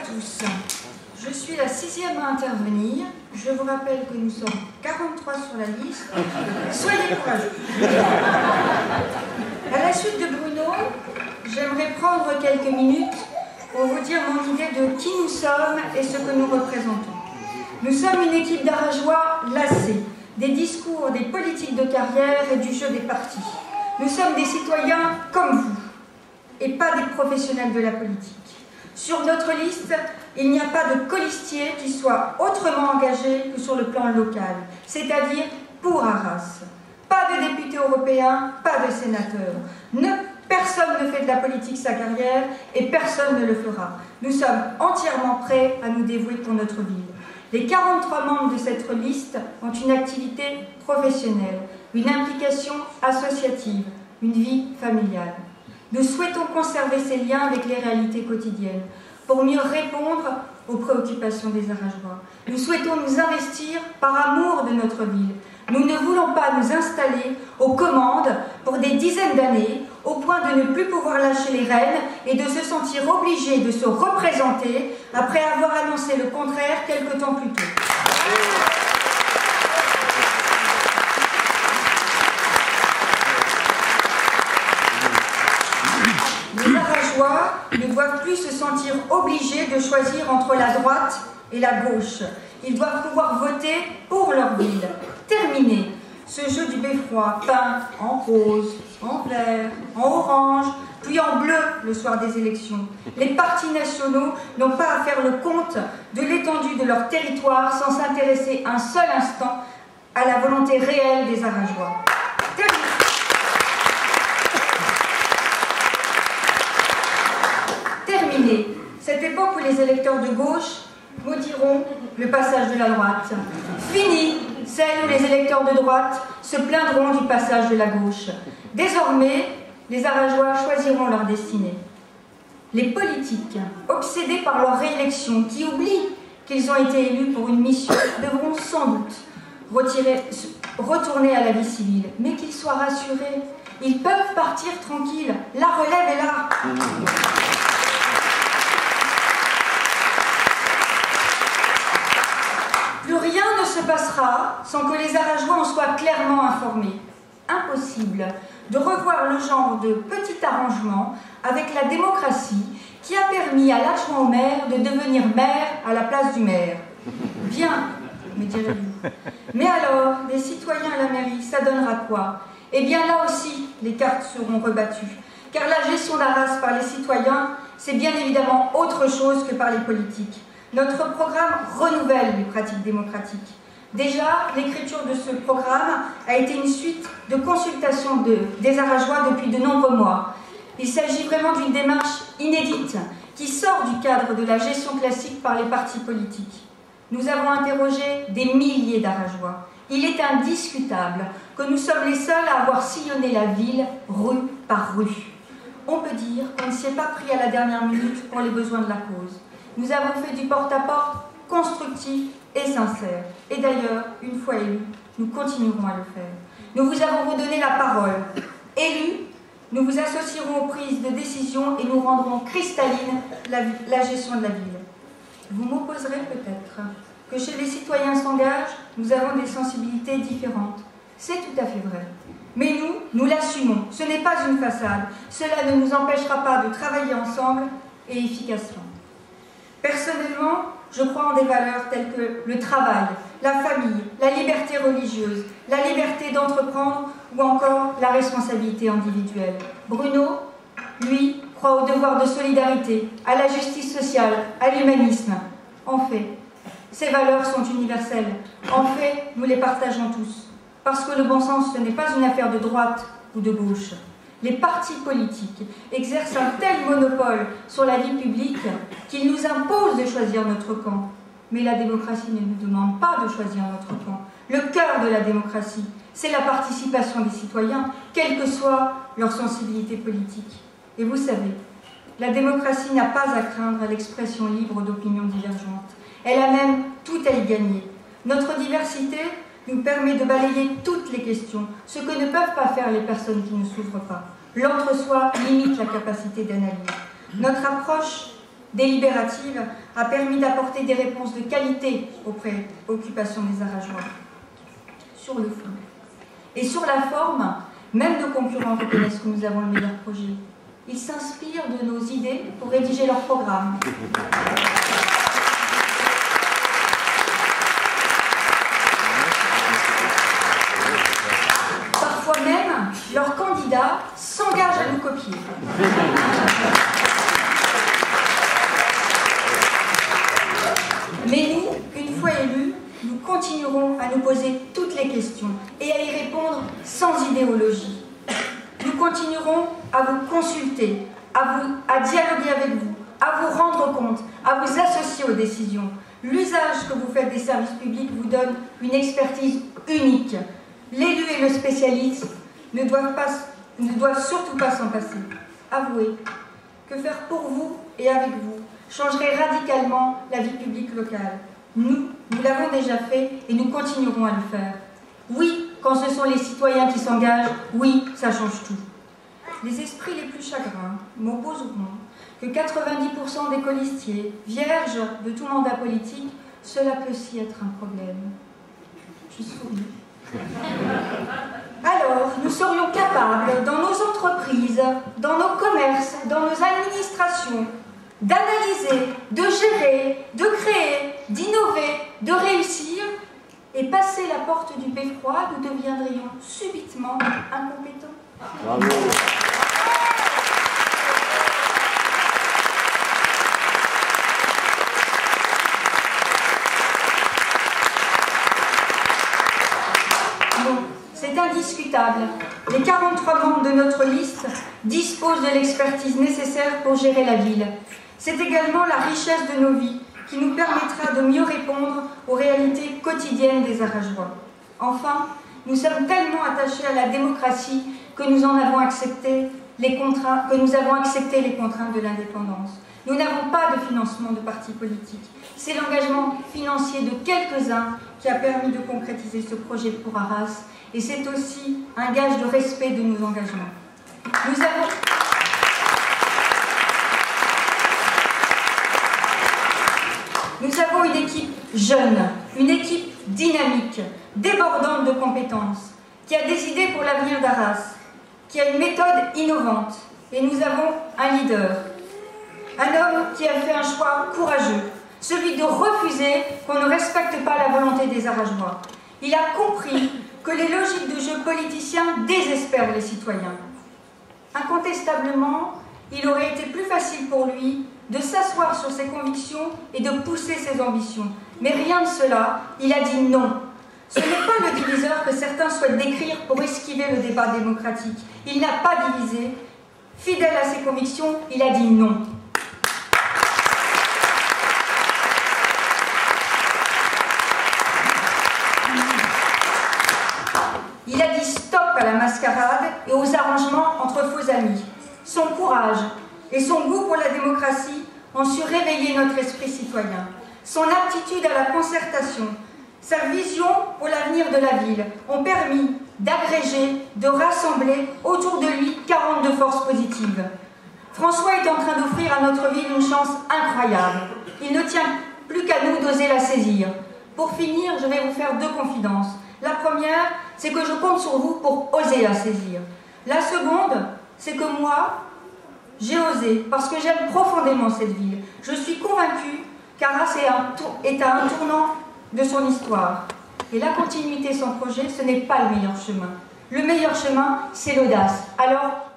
tous. Je suis la 6e à intervenir. Je vous rappelle que nous sommes 43 sur la liste. Soyez courageux. À la suite de Bruno, j'aimerais prendre quelques minutes pour vous dire mon idée de qui nous sommes et ce que nous représentons. Nous sommes une équipe d'Arageois lassés des discours, des politiques de carrière et du jeu des partis. Nous sommes des citoyens comme vous et pas des professionnels de la politique. Sur notre liste, il n'y a pas de colistier qui soit autrement engagé que sur le plan local, c'est-à-dire pour Arras. Pas de députés européens, pas de sénateurs. Personne ne fait de la politique sa carrière et personne ne le fera. Nous sommes entièrement prêts à nous dévouer pour notre ville. Les 43 membres de cette liste ont une activité professionnelle, une implication associative, une vie familiale. Nous souhaitons conserver ces liens avec les réalités quotidiennes pour mieux répondre aux préoccupations des Arageois. Nous souhaitons nous investir par amour de notre ville. Nous ne voulons pas nous installer aux commandes pour des dizaines d'années au point de ne plus pouvoir lâcher les rênes et de se sentir obligés de se représenter après avoir annoncé le contraire quelque temps plus tôt. Les Arageois ne doivent plus se sentir obligés de choisir entre la droite et la gauche. Ils doivent pouvoir voter pour leur ville. Terminé ce jeu du beffroi peint en rose, en vert, en orange, puis en bleu le soir des élections. Les partis nationaux n'ont pas à faire le compte de l'étendue de leur territoire sans s'intéresser un seul instant à la volonté réelle des Arageois. Terminé cette époque où les électeurs de gauche maudiront le passage de la droite. Fini celle où les électeurs de droite se plaindront du passage de la gauche. Désormais, les Arageois choisiront leur destinée. Les politiques, obsédés par leur réélection, qui oublient qu'ils ont été élus pour une mission, devront sans doute retourner à la vie civile. Mais qu'ils soient rassurés, ils peuvent partir tranquilles. La relève est là. Plus rien ne se passera sans que les Arageois en soient clairement informés. Impossible de revoir le genre de petit arrangement avec la démocratie qui a permis à l'adjoint au maire de devenir maire à la place du maire. Bien, me direz-vous. Mais alors, les citoyens à la mairie, ça donnera quoi? Eh bien là aussi, les cartes seront rebattues. Car la gestion d'Arras par les citoyens, c'est bien évidemment autre chose que par les politiques. Notre programme renouvelle les pratiques démocratiques. Déjà, l'écriture de ce programme a été une suite de consultations des Arageois depuis de nombreux mois. Il s'agit vraiment d'une démarche inédite qui sort du cadre de la gestion classique par les partis politiques. Nous avons interrogé des milliers d'Arageois. Il est indiscutable que nous sommes les seuls à avoir sillonné la ville rue par rue. On peut dire qu'on ne s'y est pas pris à la dernière minute pour les besoins de la cause. Nous avons fait du porte-à-porte constructif et sincère. Et d'ailleurs, une fois élus, nous continuerons à le faire. Nous vous avons redonné la parole. Élus, nous vous associerons aux prises de décision et nous rendrons cristalline la gestion de la ville. Vous m'opposerez peut-être que chez les citoyens s'engagent, nous avons des sensibilités différentes. C'est tout à fait vrai. Mais nous l'assumons. Ce n'est pas une façade. Cela ne nous empêchera pas de travailler ensemble et efficacement. Personnellement, je crois en des valeurs telles que le travail, la famille, la liberté religieuse, la liberté d'entreprendre ou encore la responsabilité individuelle. Bruno, lui, croit au devoir de solidarité, à la justice sociale, à l'humanisme. En fait, ces valeurs sont universelles. En fait, nous les partageons tous. Parce que le bon sens, ce n'est pas une affaire de droite ou de gauche. Les partis politiques exercent un tel monopole sur la vie publique qu'ils nous imposent de choisir notre camp. Mais la démocratie ne nous demande pas de choisir notre camp. Le cœur de la démocratie, c'est la participation des citoyens, quelle que soit leur sensibilité politique. Et vous savez, la démocratie n'a pas à craindre l'expression libre d'opinions divergentes. Elle a même tout à y gagner. Notre diversité nous permet de balayer toutes les questions, ce que ne peuvent pas faire les personnes qui ne s'ouvrent pas. L'entre-soi limite la capacité d'analyse. Notre approche délibérative a permis d'apporter des réponses de qualité aux préoccupations des Arageois. Sur le fond. Et sur la forme, même nos concurrents reconnaissent que nous avons le meilleur projet. Ils s'inspirent de nos idées pour rédiger leur programme. Parfois même, leurs candidats s'engagent à nous copier. Mais nous, une fois élus, nous continuerons à nous poser toutes les questions et à y répondre sans idéologie. Nous continuerons à vous consulter, à dialoguer avec vous, à vous rendre compte, à vous associer aux décisions. L'usage que vous faites des services publics vous donne une expertise unique. L'élu et le spécialiste ne doivent surtout pas s'en passer. Avouez que faire pour vous et avec vous changerait radicalement la vie publique locale. Nous l'avons déjà fait et nous continuerons à le faire. Oui, quand ce sont les citoyens qui s'engagent, oui, ça change tout. Les esprits les plus chagrins m'opposeront que 90% des colistiers, vierges de tout mandat politique, cela peut aussi être un problème. Je souris. Alors, nous serions capables, dans nos entreprises, dans nos commerces, dans nos administrations, d'analyser, de gérer, de créer, d'innover, de réussir, et passer la porte du beffroi, nous deviendrions subitement incompétents. Bravo. C'est indiscutable. Les 43 membres de notre liste disposent de l'expertise nécessaire pour gérer la ville. C'est également la richesse de nos vies qui nous permettra de mieux répondre aux réalités quotidiennes des Arageois. Enfin, nous sommes tellement attachés à la démocratie que nous avons accepté les contraintes de l'indépendance. Nous n'avons pas de financement de partis politiques. C'est l'engagement financier de quelques-uns qui a permis de concrétiser ce projet pour Arras, et c'est aussi un gage de respect de nos engagements. Nous avons une équipe jeune, une équipe dynamique, débordante de compétences, qui a des idées pour l'avenir d'Arras, qui a une méthode innovante. Et nous avons un leader, un homme qui a fait un choix courageux, celui de refuser qu'on ne respecte pas la volonté des Arageois. Il a compris que les logiques de jeu politiciens désespèrent les citoyens. Incontestablement, il aurait été plus facile pour lui de s'asseoir sur ses convictions et de pousser ses ambitions. Mais rien de cela, il a dit non. Ce n'est pas le diviseur que certains souhaitent décrire pour esquiver le débat démocratique. Il n'a pas divisé. Fidèle à ses convictions, il a dit non. Il a dit stop à la mascarade et aux arrangements entre faux amis. Son courage et son goût pour la démocratie ont su réveiller notre esprit citoyen. Son aptitude à la concertation, sa vision pour l'avenir de la ville ont permis d'agréger, de rassembler autour de lui 42 forces positives. François est en train d'offrir à notre ville une chance incroyable. Il ne tient plus qu'à nous d'oser la saisir. Pour finir, je vais vous faire 2 confidences. La première, c'est que je compte sur vous pour oser la saisir. La seconde, c'est que moi, j'ai osé parce que j'aime profondément cette ville. Je suis convaincue qu'Arras est à un tournant de son histoire. Et la continuité sans projet, ce n'est pas le meilleur chemin. Le meilleur chemin, c'est l'audace. Alors,